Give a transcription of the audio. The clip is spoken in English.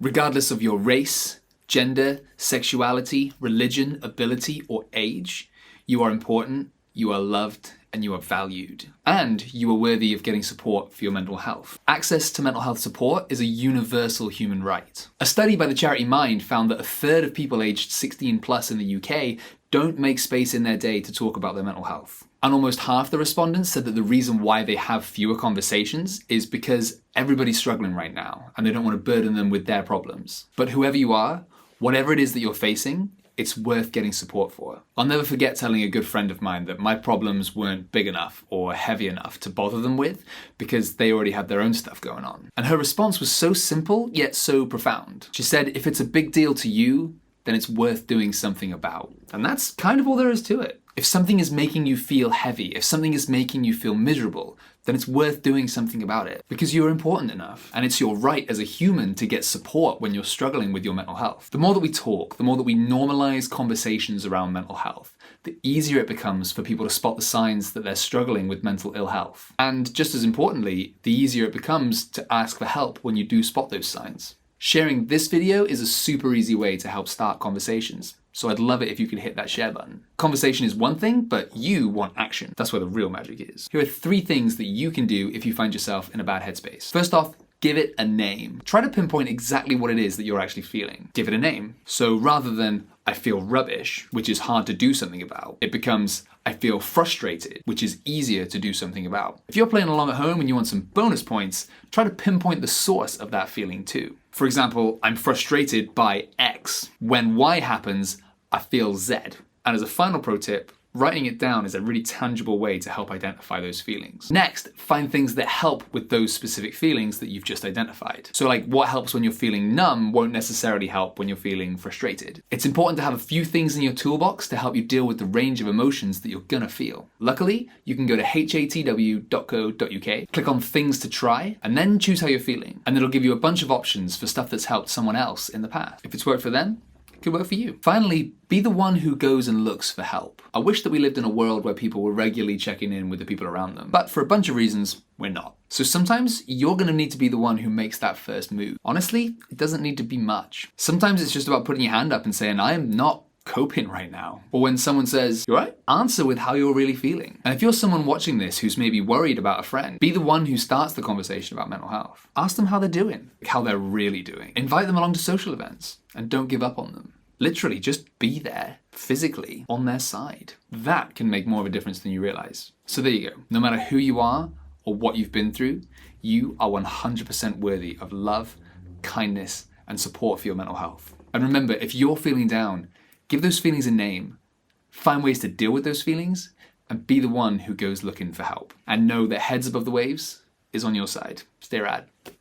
Regardless of your race, gender, sexuality, religion, ability, or age, you are important, you are loved, and you are valued. And you are worthy of getting support for your mental health. Access to mental health support is a universal human right. A study by the charity Mind found that 1/3 of people aged 16 plus in the UK don't make space in their day to talk about their mental health. And almost half the respondents said that the reason why they have fewer conversations is because everybody's struggling right now and they don't want to burden them with their problems. But whoever you are, whatever it is that you're facing, it's worth getting support for. I'll never forget telling a good friend of mine that my problems weren't big enough or heavy enough to bother them with because they already had their own stuff going on. And her response was so simple, yet so profound. She said, if it's a big deal to you, then it's worth doing something about. And that's kind of all there is to it. If something is making you feel heavy, if something is making you feel miserable, then it's worth doing something about it because you're important enough. And it's your right as a human to get support when you're struggling with your mental health. The more that we talk, the more that we normalize conversations around mental health, the easier it becomes for people to spot the signs that they're struggling with mental ill health. And just as importantly, the easier it becomes to ask for help when you do spot those signs. Sharing this video is a super easy way to help start conversations. So I'd love it if you could hit that share button. Conversation is one thing, but you want action. That's where the real magic is. Here are 3 things that you can do if you find yourself in a bad headspace. First off, give it a name. Try to pinpoint exactly what it is that you're actually feeling. Give it a name. So rather than, I feel rubbish, which is hard to do something about, it becomes, I feel frustrated, which is easier to do something about. If you're playing along at home and you want some bonus points, try to pinpoint the source of that feeling too. For example, I'm frustrated by X. When Y happens, I feel Z. And as a final pro tip, writing it down is a really tangible way to help identify those feelings. Next, find things that help with those specific feelings that you've just identified. So like what helps when you're feeling numb won't necessarily help when you're feeling frustrated. It's important to have a few things in your toolbox to help you deal with the range of emotions that you're gonna feel. Luckily, you can go to hatw.co.uk, click on things to try, and then choose how you're feeling. And it'll give you a bunch of options for stuff that's helped someone else in the past. If it's worked for them, could work for you. Finally, be the one who goes and looks for help. I wish that we lived in a world where people were regularly checking in with the people around them, but for a bunch of reasons, we're not. So sometimes you're gonna need to be the one who makes that first move. Honestly, it doesn't need to be much. Sometimes it's just about putting your hand up and saying, I am not coping right now. Or when someone says, you alright? Answer with how you're really feeling. And if you're someone watching this who's maybe worried about a friend, be the one who starts the conversation about mental health. Ask them how they're doing, how they're really doing. Invite them along to social events and don't give up on them. Literally, just be there, physically, on their side. That can make more of a difference than you realize. So there you go. No matter who you are or what you've been through, you are 100% worthy of love, kindness, and support for your mental health. And remember, if you're feeling down, give those feelings a name, find ways to deal with those feelings, and be the one who goes looking for help. And know that Heads Above the Waves is on your side. Stay rad.